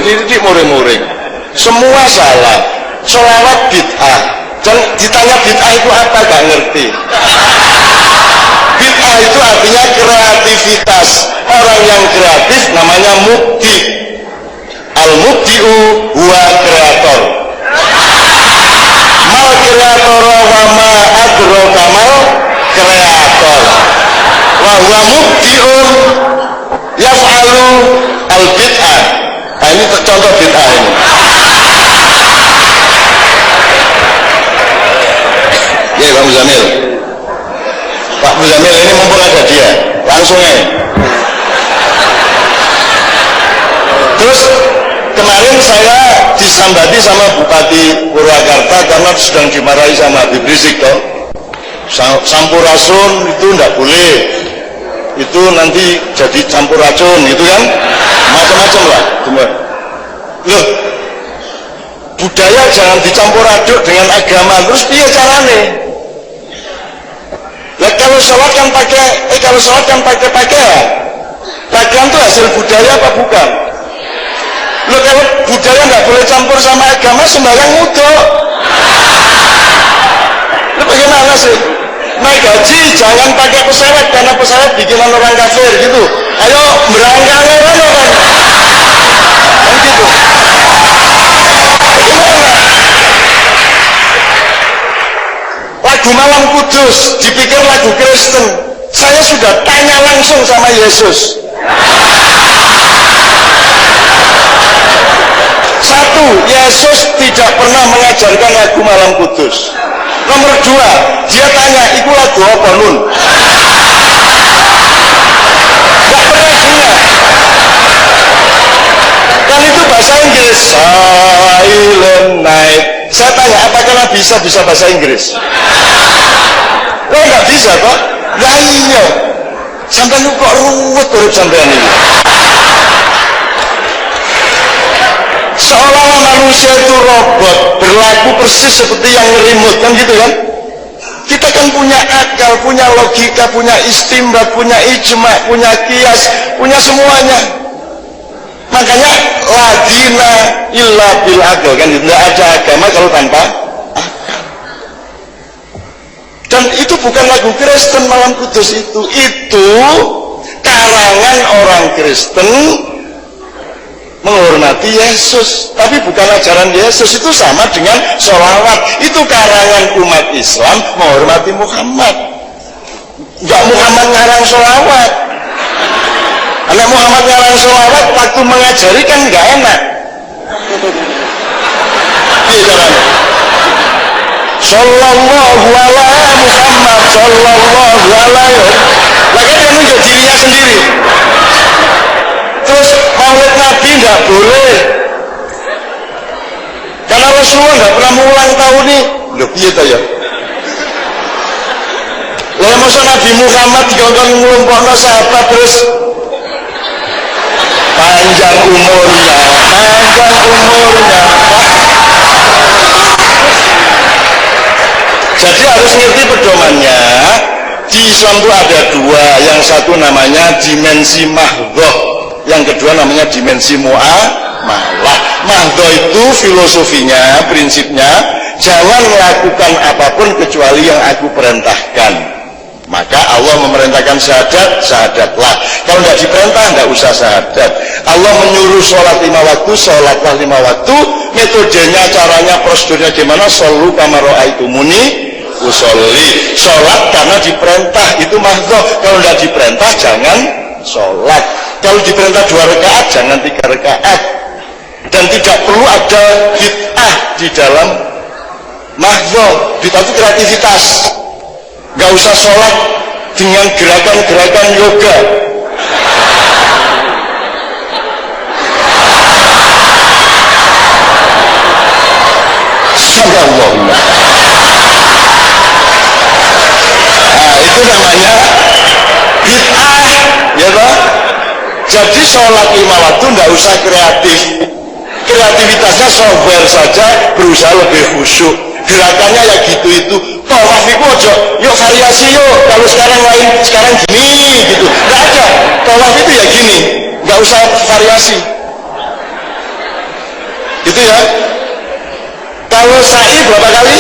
dididik muring-muring. Semua salah. Sholawat bid'ah. Dan ditanya bid'ah itu apa, gak ngerti. Bid'ah itu artinya kreativitas. Orang yang kreatif namanya mubdi. Al-mubdi'u huwa kreator. Mal kreator wa ma adro kamal kreator. Wa huwa mubdi'un yaf'alu al-bid'ah. Nah, ini contoh bid'ah ini. Ya Pak Muzamil. Pak Muzamil ini mumpung ada dia, langsung aja. Terus kemarin saya disambati sama Bupati Purwakarta karena sedang dimarahi sama Habib Rizik toh. Sampurasun itu enggak boleh. Itu nanti jadi campur racun gitu kan. Macam-macam lah. Loh, budaya jangan dicampur aduk dengan agama. Terus piye carane? Lah kalau sholat kan pakai pakaian. Pakaian itu hasil budaya apa bukan? Loh, kalau budaya nggak boleh campur sama agama, sembarang mudok. Loh, bagaimana sih? Naik haji jangan pakai pesawat karena pesawat bikinan orang kafir gitu. Ayo berangkat kan? Kan gitu. Lagu Malam Kudus dipikir lagu Kristen. Saya sudah tanya langsung sama Yesus. Satu, Yesus tidak pernah mengajarkan lagu Malam Kudus. Nomor dua, dia tanya, itu lagu apa nun? Gak pernah dengar. Kan itu bahasa Inggris. Silent Night. Saya tanya, apakah bisa bahasa Inggris? Oh, nggak bisa kok. Lah iya. Sampai lu kok ruwet urip sampean ini. Seolah-olah manusia itu robot, berlaku persis seperti yang remote, kan gitu kan? Kita kan punya akal, punya logika, punya istimbat, punya ijma, punya kias, punya semuanya. Makanya ladina illa bil akal, kan gitu. Nggak ada agama kalau tanpa akal. Dan itu bukan lagu Kristen Malam Kudus itu karangan orang Kristen menghormati Yesus, tapi bukan ajaran Yesus. Itu sama dengan sholawat, itu karangan umat Islam menghormati Muhammad. Enggak Muhammad ngarang sholawat. Anak Muhammad ngarang sholawat waktu mengajari kan enggak enak. Iya caranya. Sallallahu ala Muhammad, sallallahu alaihi. Lagi dia nunjuk dirinya sendiri. Terus maulid Nabi nggak boleh karena Rasulullah nggak pernah mengulang tahun nih. Loh piye ta ya? Lah masa Nabi Muhammad dikongkon nglumpukno sahabat terus panjang umurnya. Jadi harus ngerti pedomannya. Di Islam itu ada dua, yang satu namanya dimensi mahdhah, yang kedua namanya dimensi muamalah. Mahdhah itu filosofinya, prinsipnya jangan melakukan apapun kecuali yang aku perintahkan. Maka Allah memerintahkan syahadatlah. Kalau tidak diperintah, tidak usah syahadat. Allah menyuruh sholat 5 waktu, sholatlah 5 waktu. Metodenya, caranya, prosedurnya gimana? Shollu kama ra'aitumuni usolli. Sholat karena diperintah, itu mahdhah. Kalau tidak diperintah, jangan sholat. Kalau diperintah 2 rakaat, jangan 3 rakaat. Dan tidak perlu ada bid'ah di dalam mahdhah. Bid'ah itu kreativitas. Gak usah sholat dengan gerakan-gerakan yoga. Subhanallah. Nah, itu namanya bid'ah, ya toh? Jadi sholat 5 waktu nggak usah kreatif. Kreativitasnya software saja, berusaha lebih khusyuk. Gerakannya ya gitu itu. Tawaf itu aja, yuk variasi yuk. Kalau sekarang lain, sekarang gini gitu. Nggak ada. Tawaf itu ya gini, nggak usah variasi. gitu ya. Kalau sa'i berapa kali?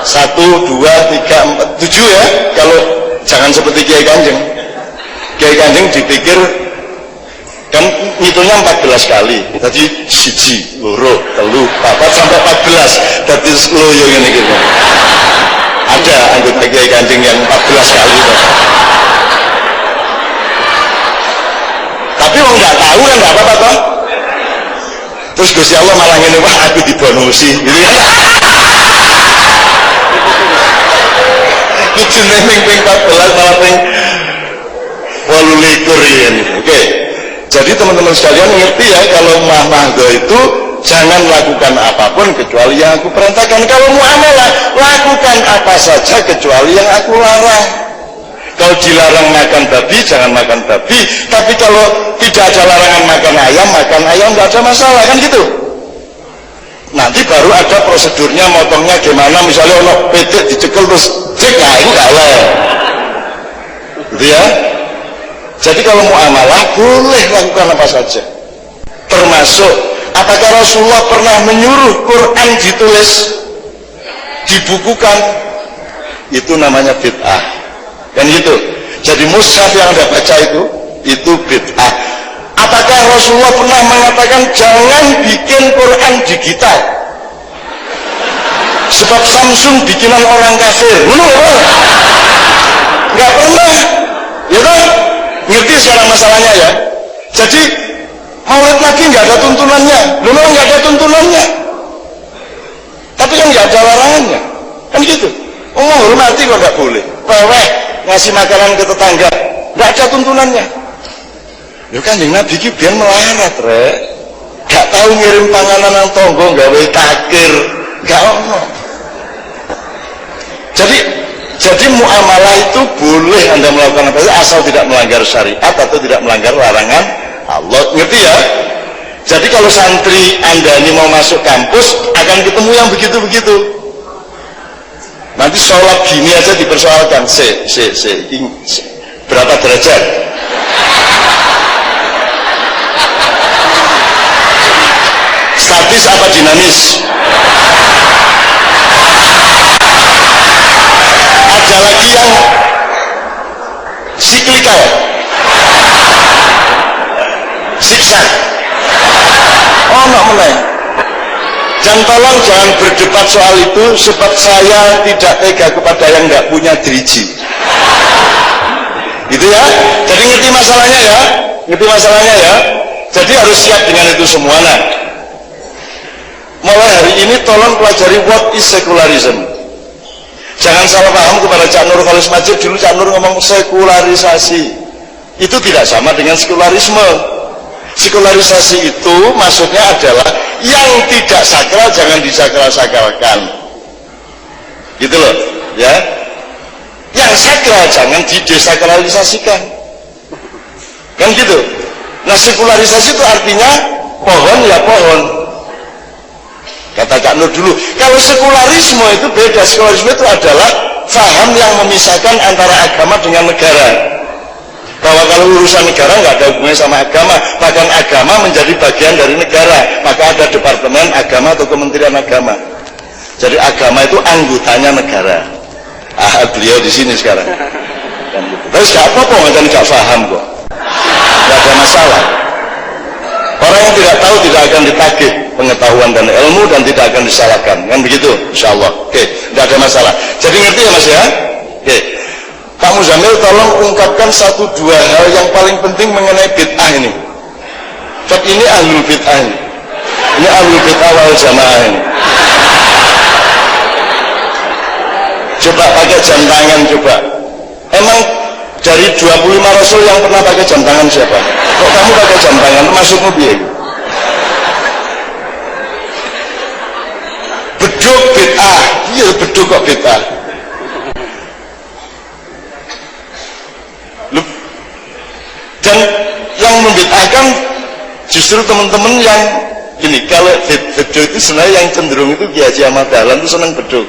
1, 2, 3, 4, 7 ya. Kalau jangan seperti Kiai Kanjeng. Kiai Kanjeng dipikir kan ngitungnya 14 kali. Tadi 1, 2, 3, 4 sampai 14. Tadi loyo ngene gitu. Ada anggota Kiai Kanjeng yang 14 kali itu. Tapi orang nggak tahu kan nggak apa-apa toh. Terus Gusti Allah malah ngene, wah aku dibonusi gitu ya. Kudune ping 14 malah ping 28 ya. Oke. Jadi teman-teman sekalian ngerti ya, kalau mahdoh itu jangan lakukan apapun kecuali yang aku perintahkan. Kalau muamalah, lakukan apa saja kecuali yang aku larang. Kalau dilarang makan babi, jangan makan babi. Tapi kalau tidak ada larangan makan ayam nggak ada masalah kan gitu. Nanti baru ada prosedurnya, motongnya gimana. Misalnya ono petik dicekel terus cek, nah itu nggak boleh. Gitu ya. Jadi kalau muamalah boleh lakukan apa saja. Termasuk apakah Rasulullah pernah menyuruh Quran ditulis, dibukukan? Itu namanya bid'ah. Kan gitu. Jadi mushaf yang Anda baca itu bid'ah. Apakah Rasulullah pernah mengatakan jangan bikin Quran digital? Sebab Samsung bikinan orang kafir. Enggak pernah. Ya kan? Ngerti sekarang masalahnya ya. Jadi Maulid Nabi nggak ada tuntunannya. Dulu nggak ada tuntunannya. Tapi kan nggak ada larangannya. Kan gitu. Oh, menghormati kok nggak boleh. Peweh ngasih makanan ke tetangga, nggak ada tuntunannya. Ya kan yang Nabi ki biar melarat rek, gak tahu ngirim panganan nang tonggo gawe takir, gak ono. Jadi muamalah itu boleh Anda melakukan apa saja asal tidak melanggar syariat atau tidak melanggar larangan Allah. Ngerti ya? Jadi kalau santri Anda ini mau masuk kampus akan ketemu yang begitu-begitu. Nanti sholat gini aja dipersoalkan, berapa derajat? Statis apa dinamis? Ada lagi yang siklikal, zigzag. Oh, nggak mulai. Dan tolong jangan berdebat soal itu, sebab saya tidak tega kepada yang nggak punya driji. Gitu ya. Jadi ngerti masalahnya ya, Jadi harus siap dengan itu semua. Nah, mulai hari ini tolong pelajari what is secularism. Jangan salah paham kepada Cak Nur Khalis Majid. Dulu Cak Nur ngomong sekularisasi. Itu tidak sama dengan sekularisme. Sekularisasi itu maksudnya adalah yang tidak sakral jangan disakral-sakralkan, gitu loh ya. Yang sakral jangan didesakralisasikan, kan gitu. Nah, sekularisasi itu artinya pohon ya pohon, kata Cak Nur dulu. Kalau sekularisme itu beda. Sekularisme itu adalah faham yang memisahkan antara agama dengan negara, bahwa kalau urusan negara nggak ada hubungannya sama agama, bahkan agama menjadi bagian dari negara, maka ada departemen agama atau kementerian agama. Jadi agama itu anggotanya negara. Beliau di sini sekarang. Kan gitu. Terus nggak apa-apa, nggak paham kok, nggak ada masalah. Orang yang tidak tahu tidak akan ditagih pengetahuan dan ilmu dan tidak akan disalahkan, kan begitu, insya Allah. Oke, nggak ada masalah. Jadi ngerti ya Mas ya? Oke. Pak Muzamil tolong ungkapkan 1-2 hal yang paling penting mengenai bid'ah ini. Sebab ini ahlul bid'ah ini. Ini ahlul bid'ah wal jamaah ini. Coba pakai jam tangan coba. Emang dari 25 Rasul yang pernah pakai jam tangan siapa? Kok kamu pakai jam tangan? Maksudmu biar? Beduk bid'ah. Iya beduk kok bid'ah. Dan yang membid'ahkan justru teman-teman yang gini. Kalau beduk itu sebenarnya yang cenderung itu Kiai Haji Ahmad Dahlan itu senang beduk.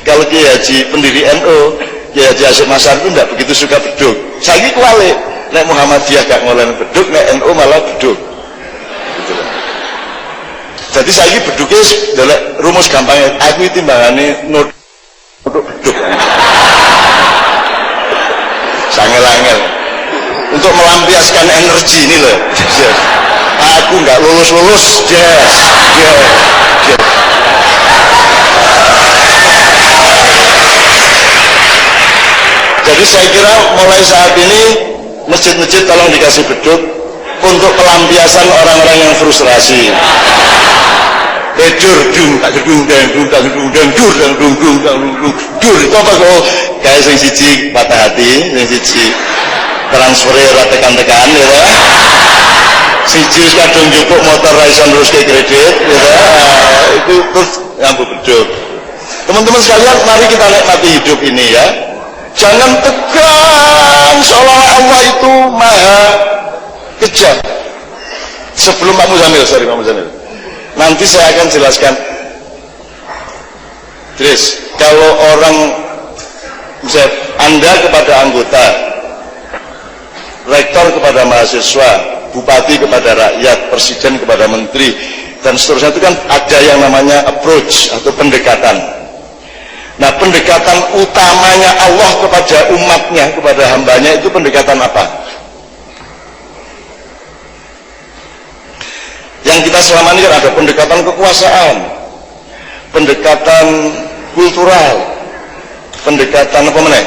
Kalau Kiai Haji pendiri NU, Kiai Haji Hasyim Masyar itu tidak begitu suka beduk. Saya kewalik, nek Muhammadiyah gak ngolain beduk, nek NU malah beduk. Gitu. Jadi saya ini beduknya rumus gampangnya, aku itu timbangannya untuk beduk sangel-angel untuk melampiaskan energi ini loh. Aku nggak lulus Jadi saya kira mulai saat ini masjid-masjid tolong dikasih beduk untuk pelampiasan orang-orang yang frustrasi. Dur dung tak gedung dan dung tak gedung dan dur dan dung dung dan dung dur itu apa kok kayak sing siji patah hati, sing siji transfer ora tekan-tekan ya. Siji kadung cukup motor ra iso neruske kredit ya. Itu terus nganggo beduk. Teman-teman sekalian, mari kita nikmati hidup ini ya. Jangan tegang seolah Allah itu maha kejam. Sebelum Pak Muzamil, nanti saya akan jelaskan. Terus, kalau orang misalnya Anda kepada anggota, rektor kepada mahasiswa, bupati kepada rakyat, presiden kepada menteri, dan seterusnya itu kan ada yang namanya approach atau pendekatan. Nah, pendekatan utamanya Allah kepada umatnya, kepada hambanya itu pendekatan apa? Yang kita selama ini kan ada pendekatan kekuasaan, pendekatan kultural, pendekatan apa mana?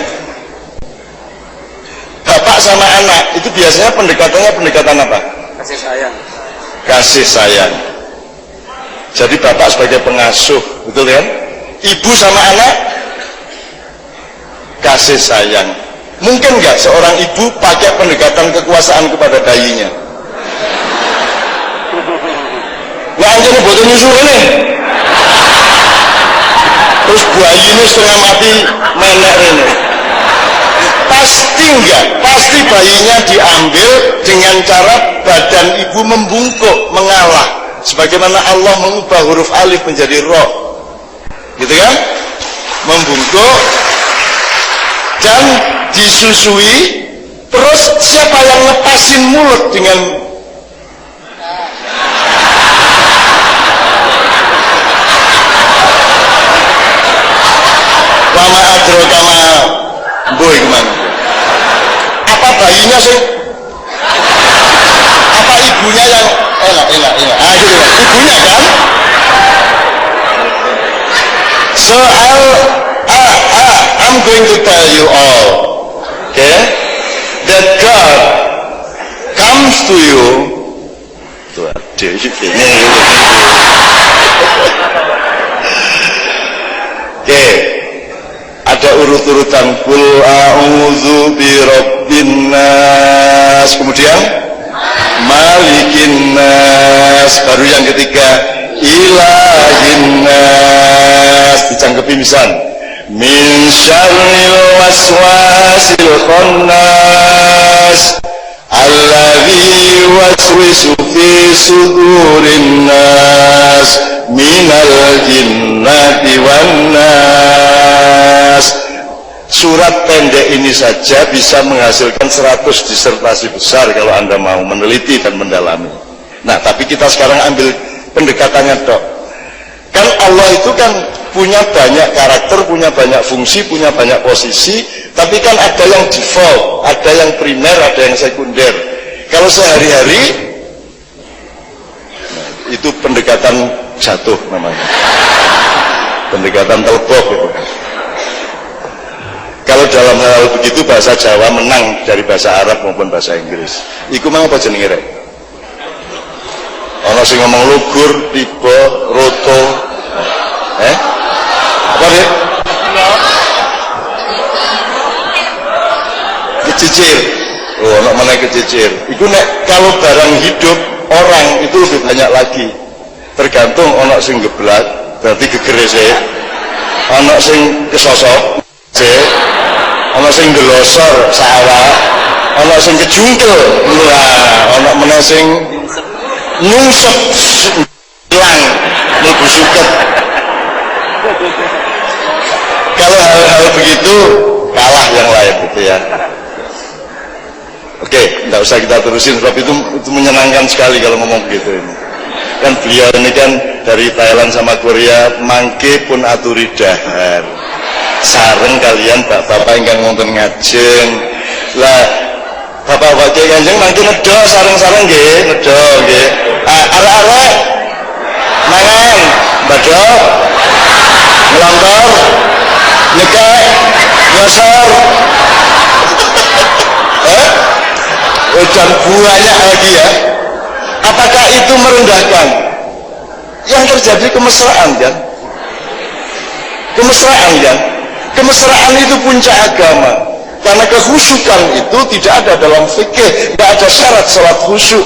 Bapak sama anak itu biasanya pendekatannya pendekatan apa? Kasih sayang. Kasih sayang. Jadi bapak sebagai pengasuh, betul kan? Ibu sama anak kasih sayang. Mungkin nggak seorang ibu pakai pendekatan kekuasaan kepada bayinya? Wah, anjir boten nyusul ini. Terus bayi ini setengah mati menek ini. Pasti enggak, pasti bayinya diambil dengan cara badan ibu membungkuk, mengalah. Sebagaimana Allah mengubah huruf alif menjadi ro, gitu kan? Membungkuk dan disusui. Terus siapa yang lepasin mulut dengan wama adrokama boy gimana? Apa bayinya sih? Apa ibunya yang enak? Ah, gitu kan? Ibunya kan? So I'm going to tell you all, okay, that God comes to you. Tuh, ini. Oke. Ada urut-urutan kul a'udzu birabbin nas, kemudian malikin nas, baru yang ketiga ilahin nas, dicangkepi misal min syarril waswasil khannas alladzi waswisu fi sudurin nas minal jinnati wan nas. Surat pendek ini saja bisa menghasilkan 100 disertasi besar kalau Anda mau meneliti dan mendalami. Nah, tapi kita sekarang ambil pendekatannya dok. Kan Allah itu kan punya banyak karakter, punya banyak fungsi, punya banyak posisi, tapi kan ada yang default, ada yang primer, ada yang sekunder. Kalau sehari-hari itu pendekatan jatuh namanya, pendekatan telbok gitu. Kalau dalam hal begitu bahasa Jawa menang dari bahasa Arab maupun bahasa Inggris. Iku mang apa jenenge rek? Ana sing ngomong lugur, tiba, roto. Apa rek? Kecicir. Oh, ana meneh kecicir. Iku nek kalau barang hidup orang itu lebih banyak lagi. Tergantung ana sing geblak, berarti gegere sik. Ana sing kesosok sik. Ana sing ndelosor sawah, ana sing kejungkel, ana meneh sing nyungsep hilang mlebu suket. Kalau hal-hal begitu kalah yang lain gitu ya. Oke, tidak usah kita terusin sebab itu menyenangkan sekali kalau ngomong begitu ini. kan beliau ini kan dari Thailand sama Korea, mangke pun aturi dahar sareng kalian bapak-bapak ingkang wonten ngajeng lah. Bapak-bapak Kiai Kanjeng mangke nedha sareng-sareng nggih, nedha nggih. Arek-arek mangan badha ngelontor nyekek nyosor dan banyak lagi ya. Apakah itu merendahkan? Yang terjadi kemesraan kan? Kemesraan kan? Kemesraan itu puncak agama. Karena kekhusyukan itu tidak ada dalam fikih, tidak ada syarat salat khusyuk.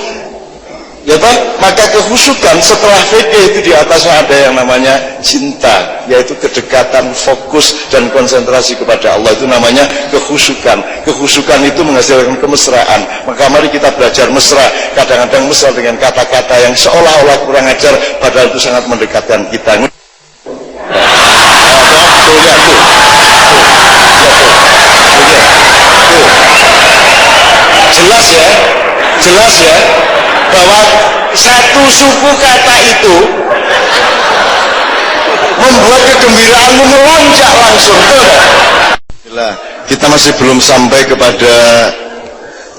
Ya kan? Maka kekhusyukan setelah fikih itu di atasnya ada yang namanya cinta, yaitu kedekatan, fokus dan konsentrasi kepada Allah, itu namanya kekhusyukan. Kekhusyukan itu menghasilkan kemesraan. Maka mari kita belajar mesra. Kadang-kadang mesra dengan kata-kata yang seolah-olah kurang ajar, padahal itu sangat mendekatkan kita. Jelas ya, jelas ya, bahwa satu suku kata itu membuat kegembiraanmu melonjak langsung. Kita masih belum sampai kepada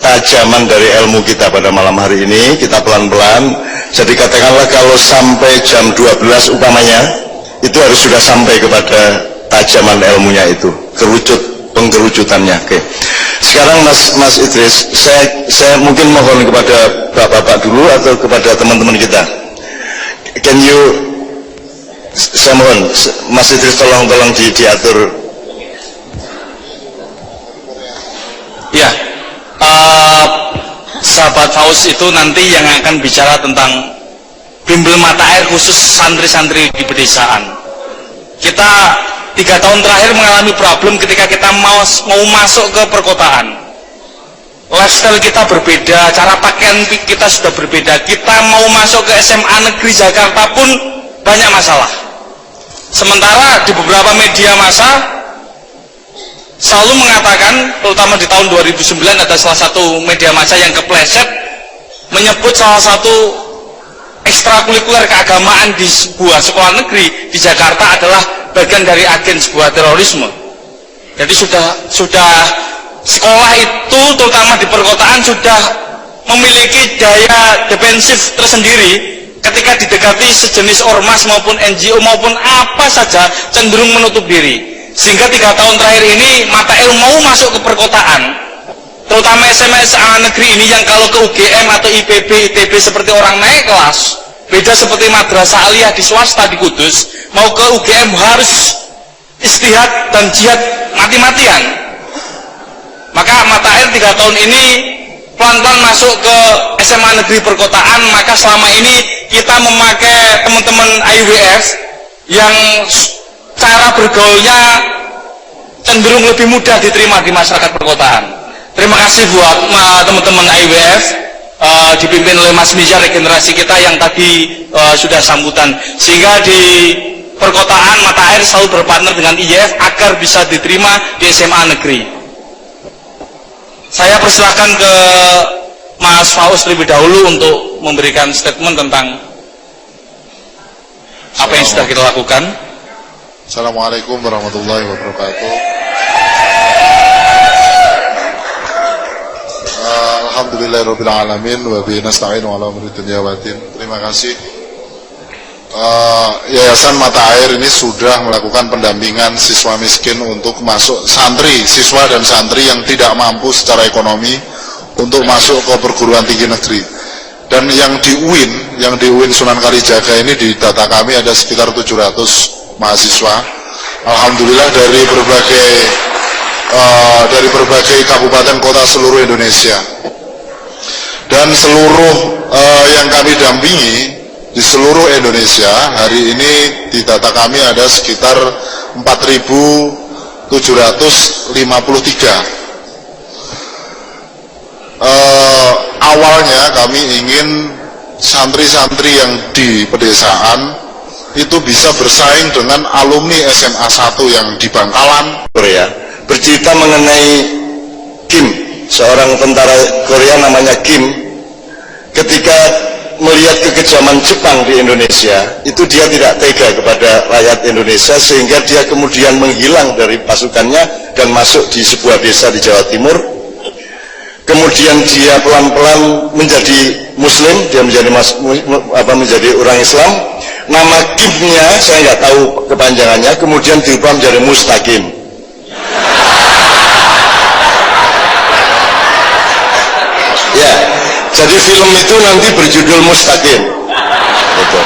tajaman dari ilmu kita pada malam hari ini. Kita pelan-pelan. Jadi katakanlah kalau sampai jam 12 umpamanya, itu harus sudah sampai kepada tajaman ilmunya itu, pengkerucutannya. Oke. Sekarang Mas Idris, saya mungkin mohon kepada bapak-bapak dulu atau kepada teman-teman kita. Can you, saya mohon Mas Idris tolong diatur. Ya, sahabat Faus itu nanti yang akan bicara tentang bimbel mata air khusus santri-santri di pedesaan. Kita 3 tahun terakhir mengalami problem ketika kita mau masuk ke perkotaan. Lifestyle kita berbeda, cara pakaian kita sudah berbeda. Kita mau masuk ke SMA Negeri Jakarta pun banyak masalah. Sementara di beberapa media massa selalu mengatakan, terutama di tahun 2009 ada salah satu media massa yang kepleset menyebut salah satu ekstrakurikuler keagamaan di sebuah sekolah negeri di Jakarta adalah bagian dari agen sebuah terorisme. Jadi sudah sekolah itu terutama di perkotaan sudah memiliki daya defensif tersendiri. Ketika didekati sejenis ormas maupun NGO maupun apa saja cenderung menutup diri. Sehingga 3 tahun terakhir ini mata ilmu mau masuk ke perkotaan, terutama SMA negeri ini yang kalau ke UGM atau IPB, ITB seperti orang naik kelas, beda seperti madrasah aliyah di swasta di Kudus, mau ke UGM harus istihad dan jihad mati-matian. Maka mata air 3 tahun ini pelan-pelan masuk ke SMA negeri perkotaan. Maka selama ini kita memakai teman-teman IWF yang cara bergaulnya cenderung lebih mudah diterima di masyarakat perkotaan. Terima kasih buat teman-teman IWF dipimpin oleh Mas Mijar, regenerasi kita yang tadi sudah sambutan, sehingga di perkotaan mata air selalu berpartner dengan IWF agar bisa diterima di SMA negeri. Saya persilahkan ke Mas Faus terlebih dahulu untuk memberikan statement tentang apa yang sudah kita lakukan. Assalamualaikum warahmatullahi wabarakatuh. Alhamdulillahirabbil alamin wa bihi nasta'inu ala umuri dunya waddin. Terima kasih. Yayasan Mata Air ini sudah melakukan pendampingan siswa miskin untuk masuk, siswa dan santri yang tidak mampu secara ekonomi untuk masuk ke perguruan tinggi negeri. Dan yang di UIN Sunan Kalijaga ini di data kami ada sekitar 700 mahasiswa. Alhamdulillah dari berbagai kabupaten kota seluruh Indonesia. Dan seluruh yang kami dampingi di seluruh Indonesia hari ini di data kami ada sekitar 4.753. Awalnya kami ingin santri-santri yang di pedesaan itu bisa bersaing dengan alumni SMA 1 yang di Bangkalan, Korea. Bercerita mengenai Kim, seorang tentara Korea namanya Kim. Ketika melihat zaman Jepang di Indonesia, itu dia tidak tega kepada rakyat Indonesia sehingga dia kemudian menghilang dari pasukannya dan masuk di sebuah desa di Jawa Timur. Kemudian dia pelan-pelan menjadi Muslim, dia menjadi orang Islam. Nama Kimnya saya nggak tahu kepanjangannya, kemudian diubah menjadi Mustaqim. Ya, jadi film itu nanti berjudul Mustaqim. Gitu.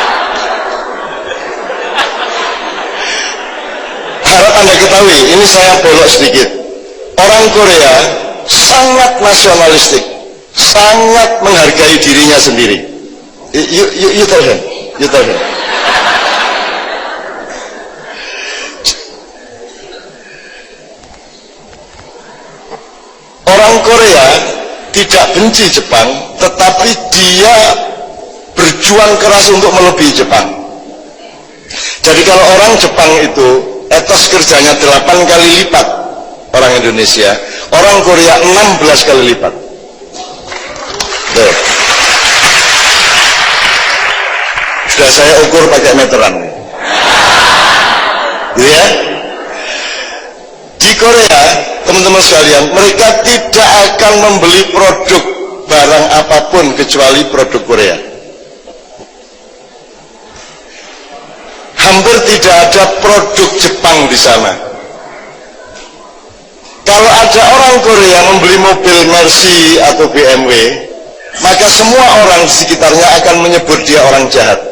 Harap Anda ketahui, ini saya belok sedikit. Orang Korea sangat nasionalistik, sangat menghargai dirinya sendiri. You tell him. Orang Korea tidak benci Jepang, tetapi dia berjuang keras untuk melebihi Jepang. Jadi kalau orang Jepang itu etos kerjanya 8 kali lipat orang Indonesia, orang Korea 16 kali lipat. Tuh. Sudah saya ukur pakai meteran. Gitu ya. Di Korea, teman-teman sekalian, mereka tidak akan membeli produk barang apapun kecuali produk Korea. Hampir tidak ada produk Jepang di sana. Kalau ada orang Korea membeli mobil Mercy atau BMW, maka semua orang di sekitarnya akan menyebut dia orang jahat.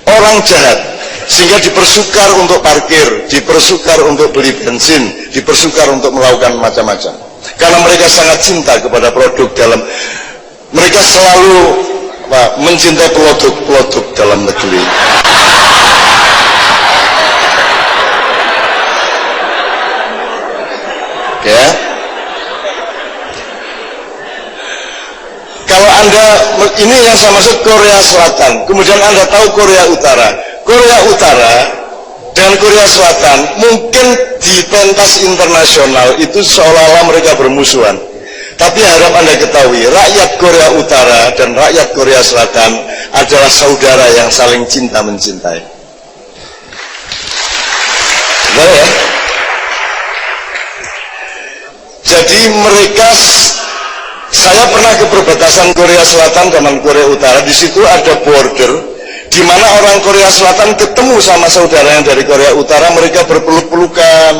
Orang jahat, sehingga dipersukar untuk parkir, dipersukar untuk beli bensin, dipersukar untuk melakukan macam-macam. Karena mereka sangat cinta kepada produk dalam, mereka selalu mencintai produk dalam negeri. Ya. Kalau Anda, ini yang saya maksud Korea Selatan, kemudian Anda tahu Korea Utara. Korea Utara dan Korea Selatan mungkin di pentas internasional itu seolah-olah mereka bermusuhan. Tapi harap Anda ketahui, rakyat Korea Utara dan rakyat Korea Selatan adalah saudara yang saling cinta mencintai. Benar ya? Jadi mereka, saya pernah ke perbatasan Korea Selatan dengan Korea Utara, di situ ada border di mana orang Korea Selatan ketemu sama saudaranya dari Korea Utara, mereka berpeluk-pelukan,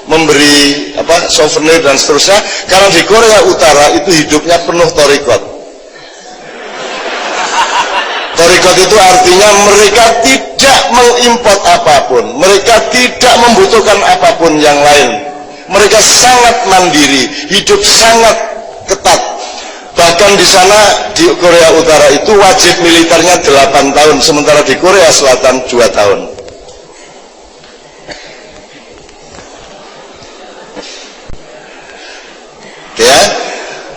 memberi souvenir dan seterusnya. Karena di Korea Utara itu hidupnya penuh torikot. Torikot itu artinya mereka tidak mengimport apapun, mereka tidak membutuhkan apapun yang lain. Mereka sangat mandiri, hidup sangat ketat. Bahkan di sana di Korea Utara itu wajib militernya 8 tahun, sementara di Korea Selatan 2 tahun. Ya,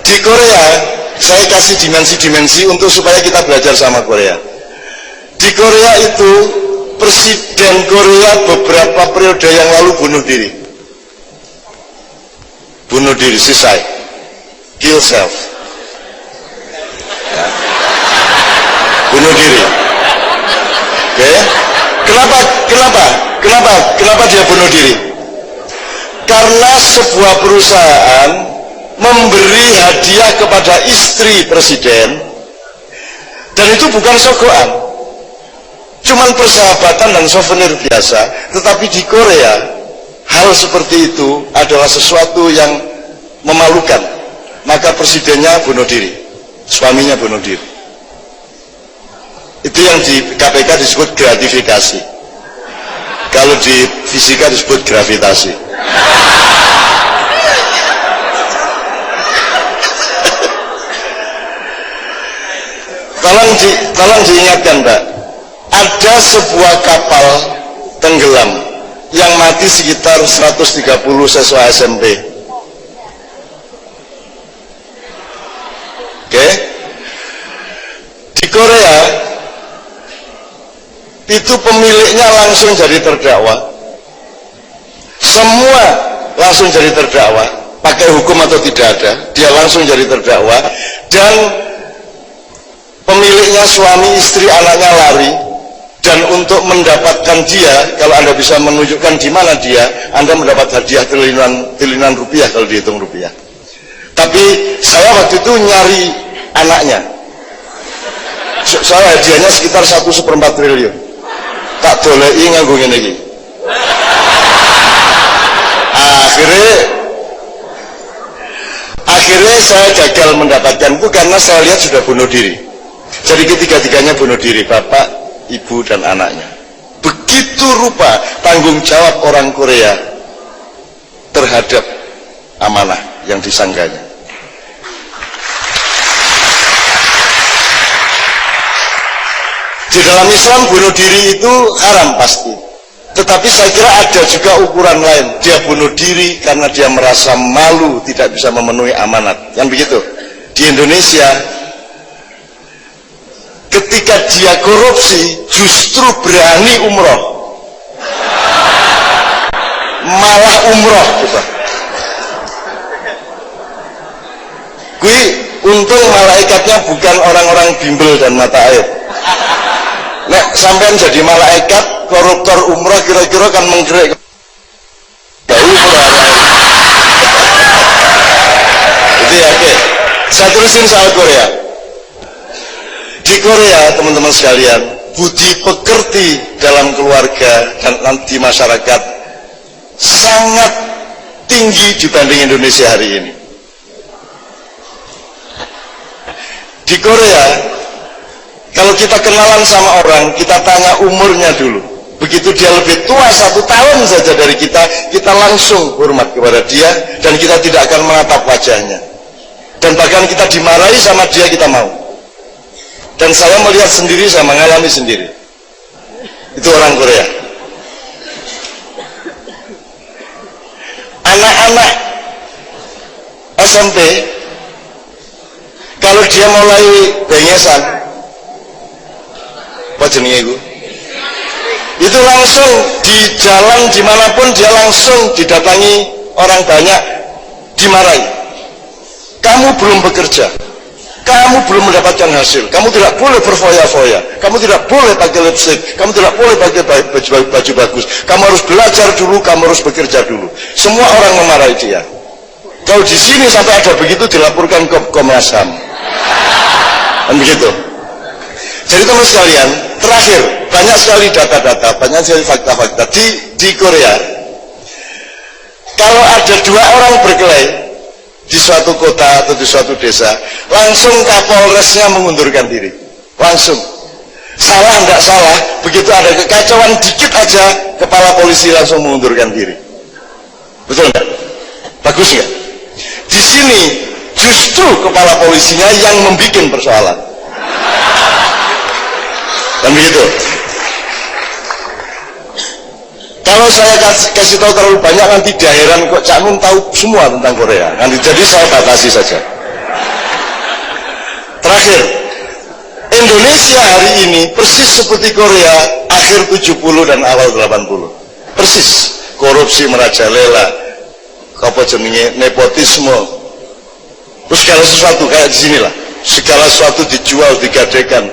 di Korea saya kasih dimensi-dimensi untuk supaya kita belajar sama Korea. Di Korea itu presiden Korea beberapa periode yang lalu bunuh diri. Bunuh diri, suicide, kill self. Ya. Bunuh diri. Oke? Kenapa dia bunuh diri? Karena sebuah perusahaan memberi hadiah kepada istri presiden, dan itu bukan sogokan, cuman persahabatan dan souvenir biasa. Tetapi di Korea hal seperti itu adalah sesuatu yang memalukan. Maka presidennya bunuh diri, suaminya bunuh diri. Itu yang di KPK disebut gratifikasi. Kalau di fisika disebut gravitasi. Tolong diingatkan, Mbak, ada sebuah kapal tenggelam yang mati sekitar 130 siswa SMP. Oke? Di Korea itu pemiliknya langsung jadi terdakwa. Semua langsung jadi terdakwa, pakai hukum atau tidak ada, dia langsung jadi terdakwa. Dan pemilik seandainya suami istri anaknya lari, dan untuk mendapatkan dia, kalau Anda bisa menunjukkan di mana dia, Anda mendapat hadiah triliunan rupiah kalau dihitung rupiah. Tapi saya waktu itu nyari anaknya, soalnya hadiahnya sekitar 1/4 triliun. Tak dolei nganggo ngene iki. Akhirnya saya gagal mendapatkan itu karena saya lihat sudah bunuh diri. Jadi ketiga-tiganya bunuh diri, bapak, ibu, dan anaknya. Begitu rupa tanggung jawab orang Korea terhadap amanah yang disangganya. Di dalam Islam bunuh diri itu haram pasti. Tetapi saya kira ada juga ukuran lain. Dia bunuh diri karena dia merasa malu tidak bisa memenuhi amanat. Yang begitu. Di Indonesia, ketika dia korupsi, justru berani umroh. Malah umroh. Gitu. Kui, untung malaikatnya bukan orang-orang bimbel dan mata air. Nek sampean jadi malaikat koruptor umroh kira-kira kan menggerik. Itu ya, oke. Saya terusin soal Korea. Di Korea, teman-teman sekalian, budi pekerti dalam keluarga dan di masyarakat sangat tinggi dibanding Indonesia hari ini. Di Korea, kalau kita kenalan sama orang, kita tanya umurnya dulu. Begitu dia lebih tua 1 tahun saja dari kita, kita langsung hormat kepada dia, dan kita tidak akan menatap wajahnya. Dan bahkan kita dimarahi sama dia, kita mau. Dan saya melihat sendiri, saya mengalami sendiri. Itu orang Korea. Anak-anak SMP, kalau dia mulai bengesan, apa jenenge itu langsung di jalan dimanapun dia langsung didatangi orang banyak, dimarahi. Kamu belum bekerja, kamu belum mendapatkan hasil, kamu tidak boleh berfoya-foya, kamu tidak boleh pakai lipstick, kamu tidak boleh pakai baju bagus, kamu harus belajar dulu, kamu harus bekerja dulu. Semua orang memarahi dia. Kalau di sini sampai ada begitu dilaporkan ke Komnas HAM. Dan begitu. Jadi teman sekalian, terakhir, banyak sekali data-data, banyak sekali fakta-fakta di Korea. Kalau ada 2 orang berkelahi di suatu kota atau di suatu desa, langsung Kapolresnya mengundurkan diri. Langsung. Salah enggak salah, begitu ada kekacauan dikit aja, kepala polisi langsung mengundurkan diri. Betul enggak? Bagus enggak? Di sini justru kepala polisinya yang membuat persoalan. Dan begitu. Kalau saya kasih tahu terlalu banyak, nanti dia heran kok Cak Nun tahu semua tentang Korea. Nanti jadi saya batasi saja. Terakhir, Indonesia hari ini persis seperti Korea akhir 70 dan awal 80. Persis. Korupsi merajalela, apa jenenge, nepotisme. Terus segala sesuatu kayak di sinilah. Segala sesuatu dijual, digadekan.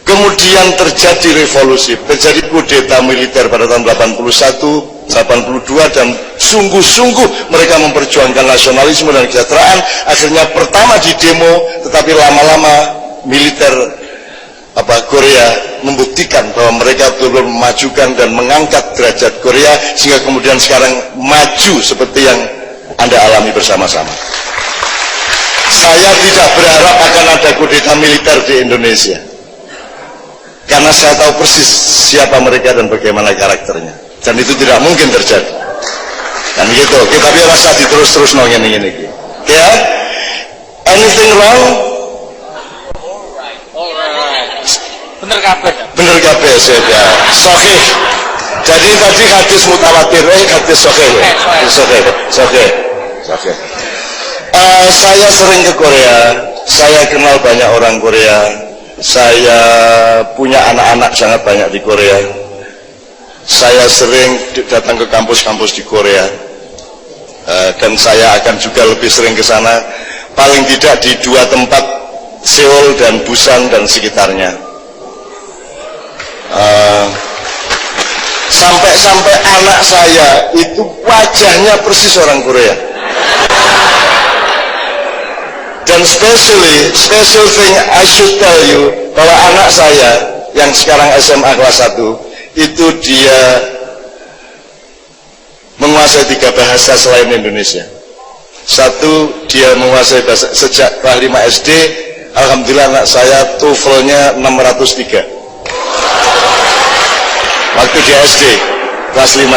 Kemudian terjadi revolusi, terjadi kudeta militer pada tahun 81, 82, dan sungguh-sungguh mereka memperjuangkan nasionalisme dan kesejahteraan. Akhirnya pertama di demo, tetapi lama-lama militer Korea membuktikan bahwa mereka betul-betul memajukan dan mengangkat derajat Korea, sehingga kemudian sekarang maju seperti yang Anda alami bersama-sama. Saya tidak berharap akan ada kudeta militer di Indonesia, karena saya tahu persis siapa mereka dan bagaimana karakternya, dan itu tidak mungkin terjadi. Dan gitu, kita biar rasa diterus-terus nongin ini. Ya, anything wrong? Bener kabeh. Bener kabeh ya. Sahih. Jadi tadi hadis mutawatir, hadis sahih. Sahih. Saya sering ke Korea, saya kenal banyak orang Korea. Saya punya anak-anak sangat banyak di Korea. Saya sering datang ke kampus-kampus di Korea, dan saya akan juga lebih sering ke sana. Paling tidak di 2 tempat Seoul dan Busan dan sekitarnya. Sampai-sampai anak saya itu wajahnya persis orang Korea. Dan special thing I should tell you, bahwa anak saya yang sekarang SMA kelas 1 itu dia menguasai 3 bahasa selain Indonesia. Satu, dia menguasai bahasa sejak kelas 5 SD. Alhamdulillah anak saya TOEFL-nya 603 waktu di SD kelas 5.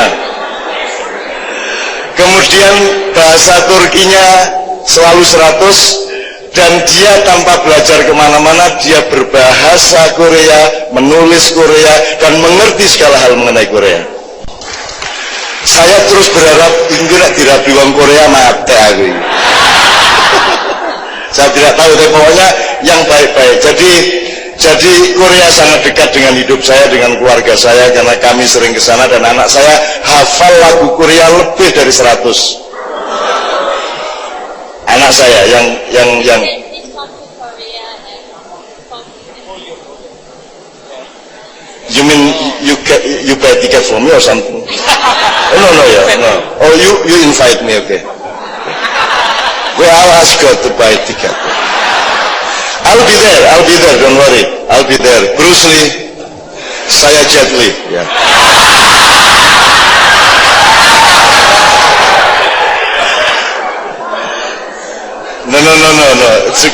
Kemudian bahasa Turkinya selalu 100, dan dia tanpa belajar kemana-mana dia berbahasa Korea, menulis Korea, dan mengerti segala hal mengenai Korea. Saya terus berharap ingin dirabi wong Korea mati aku ini. Saya tidak tahu, tapi pokoknya yang baik-baik. Jadi Korea sangat dekat dengan hidup saya, dengan keluarga saya, karena kami sering ke sana, dan anak saya hafal lagu Korea lebih dari 100. Anak saya yang You mean you buy ticket for me or something? No, no. Oh, you invite me, okay. Well, I'll ask God to buy ticket. I'll be there, don't worry. I'll be there. Bruce Lee, saya Jet Li, ya. No. It's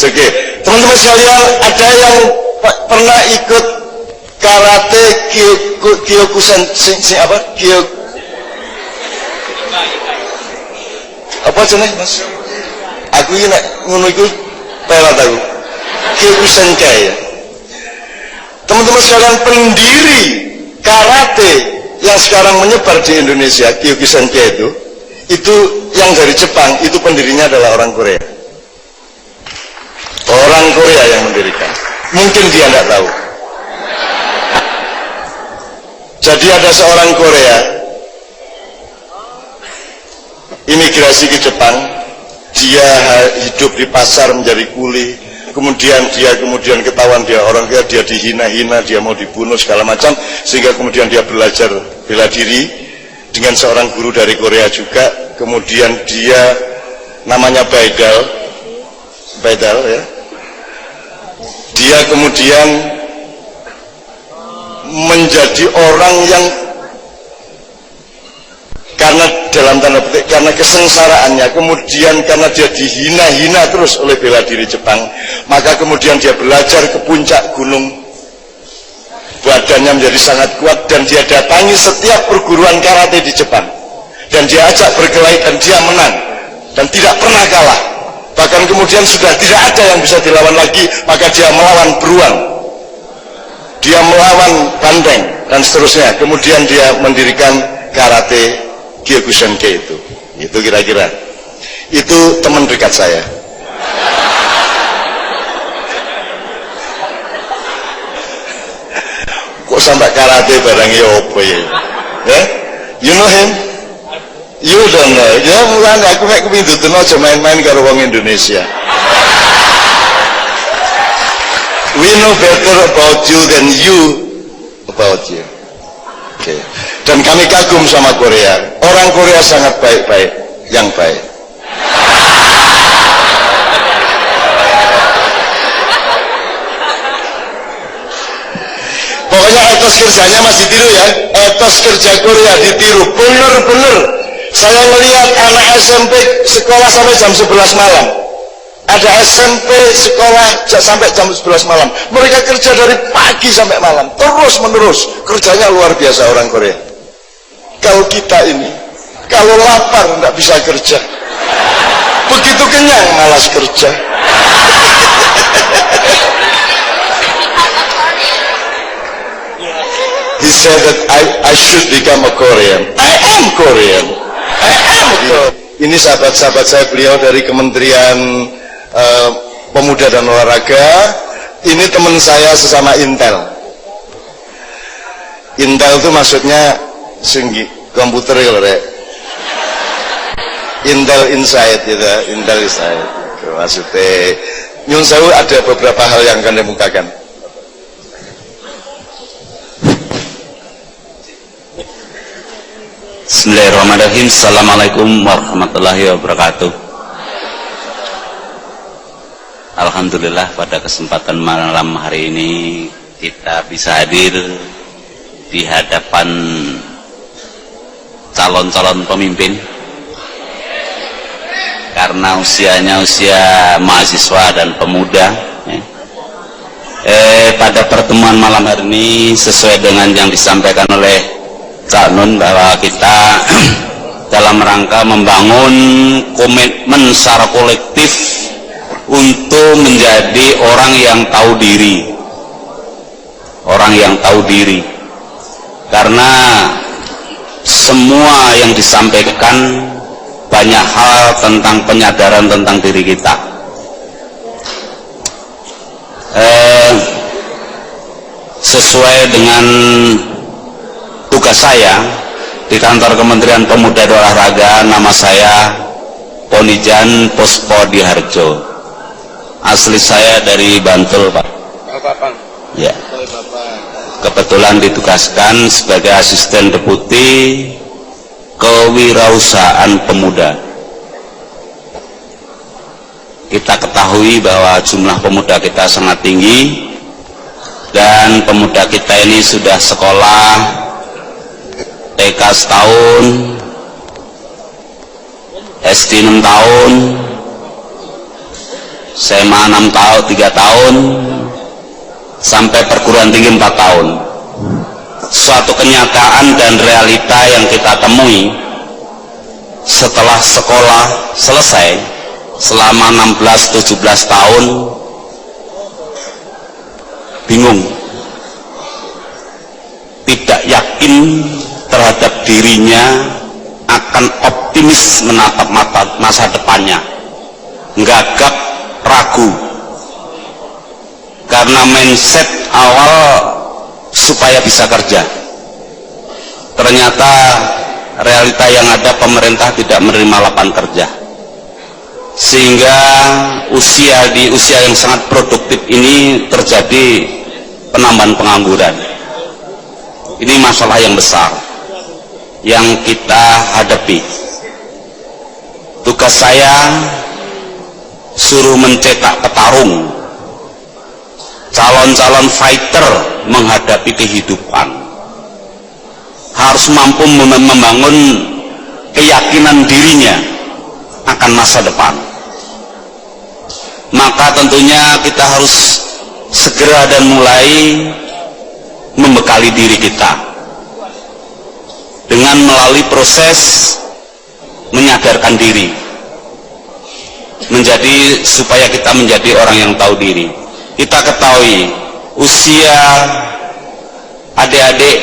okay. Teman-teman sekalian, ada yang pernah ikut karate Kyokusen apa? Apa jenenge, Mas? Aku iki nek ngono iku pelat aku. Kyokusenkai ya. Teman-teman sekalian, pendiri karate yang sekarang menyebar di Indonesia, Kyokusenkai itu yang dari Jepang, itu pendirinya adalah orang Korea. Orang Korea yang mendirikan. Mungkin dia tidak tahu. Jadi ada seorang Korea imigrasi ke Jepang, dia hidup di pasar menjadi kuli, kemudian ketahuan dia orang Korea, dia dihina-hina, dia mau dibunuh segala macam, sehingga kemudian dia belajar bela diri dengan seorang guru dari Korea juga. Kemudian dia namanya Baidal ya. Dia kemudian menjadi orang yang karena dalam tanda petik karena kesengsaraannya, kemudian karena dia dihina-hina terus oleh bela diri Jepang, maka kemudian dia belajar ke puncak gunung, badannya menjadi sangat kuat, dan dia datangi setiap perguruan karate di Jepang, dan dia ajak berkelahi, dan dia menang dan tidak pernah kalah. Bahkan kemudian sudah tidak ada yang bisa dilawan lagi, maka dia melawan beruang, dia melawan banteng, dan seterusnya. Kemudian dia mendirikan karate Kyokusenkai itu kira-kira. Itu teman dekat saya. Kok sampai karate barangnya apa ya? You know him? You don't know. Ya mulane aku mek kepindutno aja main-main karo wong Indonesia. We know better about you than you about you. Okay. Dan kami kagum sama Korea. Orang Korea sangat baik-baik, yang baik. Pokoknya etos kerjanya masih ditiru ya. Etos kerja Korea ditiru, bener-bener. Saya melihat anak SMP sekolah sampai jam 11 malam. Ada SMP sekolah sampai jam 11 malam. Mereka kerja dari pagi sampai malam, terus menerus. Kerjanya luar biasa orang Korea. Kalau kita ini, kalau lapar tidak bisa kerja, begitu kenyang malas kerja. He said that I should become a Korean. I am Korean. Ini sahabat-sahabat saya, beliau dari Kementerian Pemuda dan Olahraga. Ini teman saya sesama Intel. Intel itu maksudnya singgi komputer ya, Rek. Intel Inside gitu, Intel Inside. Maksudnya Nyun sewu, ada beberapa hal yang akan dimukakan. Bismillahirrahmanirrahim. Assalamualaikum warahmatullahi wabarakatuh. Alhamdulillah pada kesempatan malam hari ini kita bisa hadir di hadapan calon-calon pemimpin, karena usianya usia mahasiswa dan pemuda. Pada pertemuan malam hari ini sesuai dengan yang disampaikan oleh Cak Nun, bahwa kita dalam rangka membangun komitmen secara kolektif untuk menjadi orang yang tahu diri, karena semua yang disampaikan banyak hal tentang penyadaran tentang diri kita. Sesuai dengan tugas saya di kantor Kementerian Pemuda dan Olahraga, nama saya Ponijan Pospodiharjo. Asli saya dari Bantul, Pak. Ya. Kebetulan ditugaskan sebagai asisten deputi kewirausahaan pemuda. Kita ketahui bahwa jumlah pemuda kita sangat tinggi, dan pemuda kita ini sudah sekolah TK setahun, SD 6 tahun, SMA 6 tahun, 3 tahun, sampai perguruan tinggi 4 tahun. Suatu kenyataan dan realita yang kita temui setelah sekolah selesai selama 16-17 tahun, bingung, tidak yakin terhadap dirinya, akan optimis menatap masa depannya, gagap, ragu, karena mindset awal supaya bisa kerja. Ternyata realita yang ada, pemerintah tidak menerima lapangan kerja, sehingga di usia yang sangat produktif ini terjadi penambahan pengangguran. Ini masalah yang besar yang kita hadapi. Tugas saya suruh mencetak petarung, calon-calon fighter menghadapi kehidupan, harus mampu membangun keyakinan dirinya akan masa depan. Maka tentunya kita harus segera dan mulai membekali diri kita dengan melalui proses menyadarkan diri, supaya kita menjadi orang yang tahu diri. Kita ketahui usia adik-adik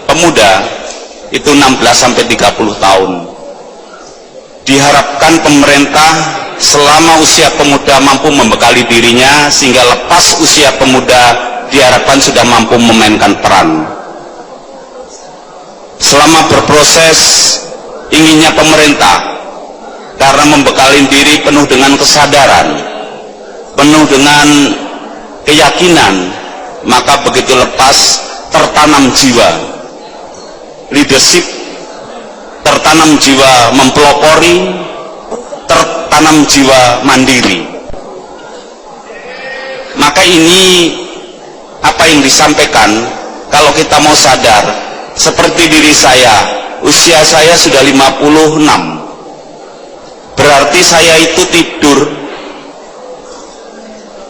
pemuda itu 16-30 tahun. Diharapkan pemerintah selama usia pemuda mampu membekali dirinya, sehingga lepas usia pemuda diharapkan sudah mampu memainkan peran. Selama berproses inginnya pemerintah, karena membekali diri penuh dengan kesadaran, penuh dengan keyakinan, maka begitu lepas tertanam jiwa leadership, tertanam jiwa mempelopori, tertanam jiwa mandiri. Maka ini apa yang disampaikan, kalau kita mau sadar, seperti diri saya, usia saya sudah 56, berarti saya itu tidur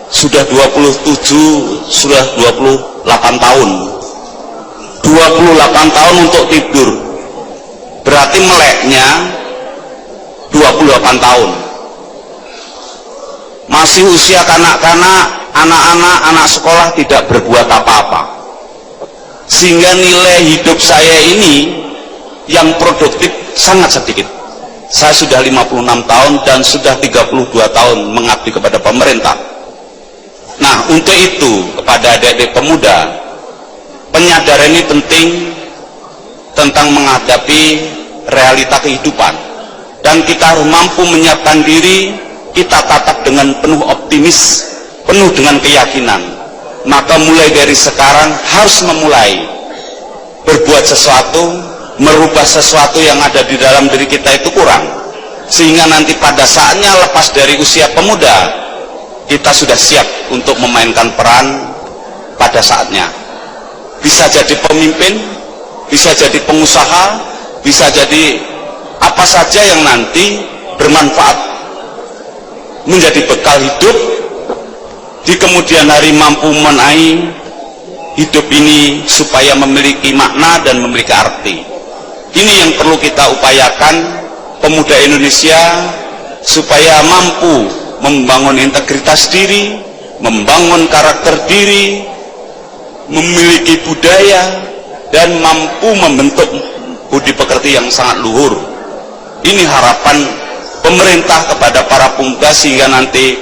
sudah 28 tahun. 28 tahun untuk tidur, berarti meleknya 28 tahun. Masih usia kanak-kanak, anak-anak, anak sekolah tidak berbuat apa-apa, sehingga nilai hidup saya ini yang produktif sangat sedikit. Saya sudah 56 tahun dan sudah 32 tahun mengabdi kepada pemerintah. Nah, untuk itu kepada adik-adik pemuda, penyadaran ini penting tentang menghadapi realita kehidupan, dan kita harus mampu menyiapkan diri. Kita tatap dengan penuh optimis penuh dengan keyakinan, maka mulai dari sekarang harus memulai berbuat sesuatu, merubah sesuatu yang ada di dalam diri kita itu kurang, sehingga nanti pada saatnya lepas dari usia pemuda kita sudah siap untuk memainkan peran pada saatnya. Bisa jadi pemimpin, bisa jadi pengusaha, bisa jadi apa saja yang nanti bermanfaat, menjadi bekal hidup di kemudian hari, mampu menaik hidup ini supaya memiliki makna dan memiliki arti. Ini yang perlu kita upayakan pemuda Indonesia, supaya mampu membangun integritas diri, membangun karakter diri, memiliki budaya, dan mampu membentuk budi pekerti yang sangat luhur. Ini harapan pemerintah kepada para pemuda, sehingga nanti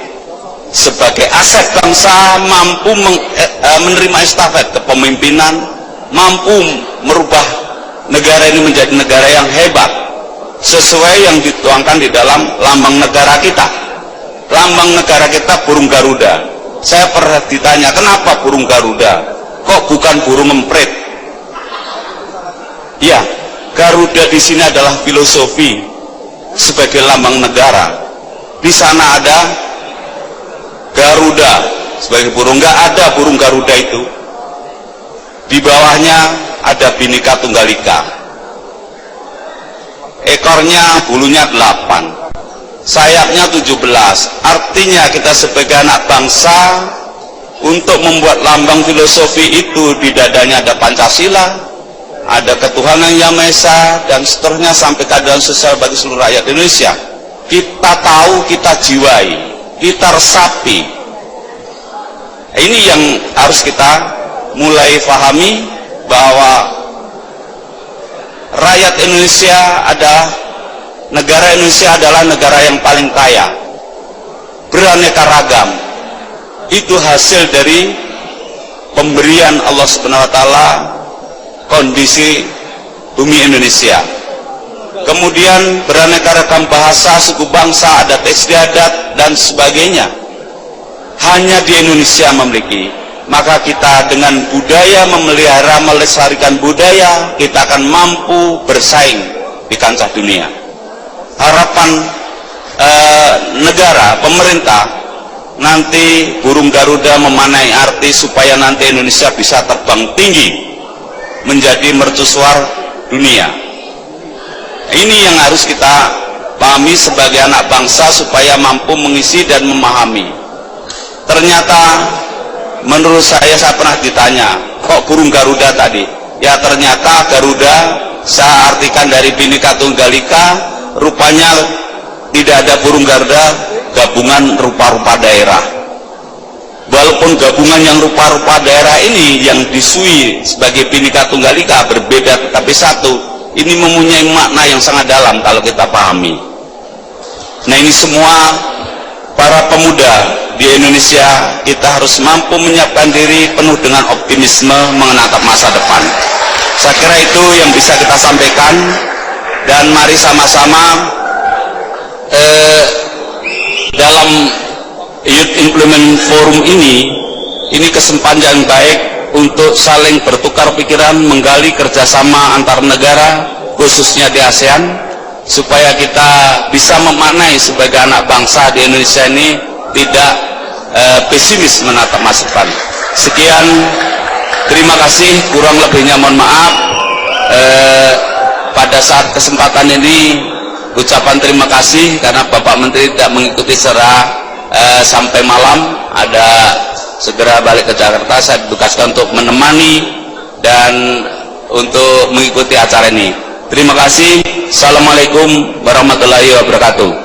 sebagai aset bangsa mampu menerima estafet kepemimpinan, mampu merubah negara ini menjadi negara yang hebat sesuai yang dituangkan di dalam lambang negara kita. Lambang negara kita burung Garuda. Saya pernah ditanya, kenapa burung Garuda, kok bukan burung emprit? Ya, Garuda di sini adalah filosofi sebagai lambang negara. Di sana ada Garuda sebagai burung, nggak ada burung Garuda itu. Di bawahnya ada Bhinneka Tunggal Ika. Ekornya, bulunya 8, sayapnya 17. Artinya kita sebagai anak bangsa, untuk membuat lambang filosofi itu, di dadanya ada Pancasila, ada ketuhanan yang Maha Esa, dan seterusnya sampai keadilan sosial bagi seluruh rakyat Indonesia. Kita tahu, kita jiwai, kita resapi. Ini yang harus kita mulai pahami, bahwa rakyat Indonesia negara Indonesia adalah negara yang paling kaya, beraneka ragam. Itu hasil dari pemberian Allah Subhanahu wa Ta'ala kondisi bumi Indonesia. Kemudian beraneka ragam bahasa, suku bangsa, adat istiadat, dan sebagainya. Hanya di Indonesia memiliki. Maka kita dengan budaya, memelihara, melestarikan budaya, kita akan mampu bersaing di kancah dunia. Harapan negara, pemerintah, nanti burung Garuda memanai arti supaya nanti Indonesia bisa terbang tinggi menjadi mercusuar dunia. Ini yang harus kita pahami sebagai anak bangsa, supaya mampu mengisi dan memahami. Ternyata menurut saya pernah ditanya, kok burung Garuda tadi? Ya, ternyata Garuda saya artikan dari Bhinneka Tunggal Ika, rupanya tidak ada burung Garuda, gabungan rupa-rupa daerah. Walaupun gabungan yang rupa-rupa daerah ini yang disui sebagai Bhinneka Tunggal Ika berbeda tetapi satu, ini mempunyai makna yang sangat dalam kalau kita pahami. Nah, ini semua para pemuda di Indonesia, kita harus mampu menyiapkan diri penuh dengan optimisme menatap masa depan. Saya kira itu yang bisa kita sampaikan, dan mari sama-sama dalam Youth Implement Forum ini kesempatan yang baik untuk saling bertukar pikiran, menggali kerjasama antar negara, khususnya di ASEAN, supaya kita bisa memaknai sebagai anak bangsa di Indonesia ini tidak pesimis menatap masa depan. Sekian, terima kasih, kurang lebihnya mohon maaf. Pada saat kesempatan ini ucapan terima kasih karena Bapak Menteri tidak mengikuti secara sampai malam, ada segera balik ke Jakarta. Saya ditugaskan untuk menemani dan untuk mengikuti acara ini. Terima kasih. Assalamualaikum warahmatullahi wabarakatuh.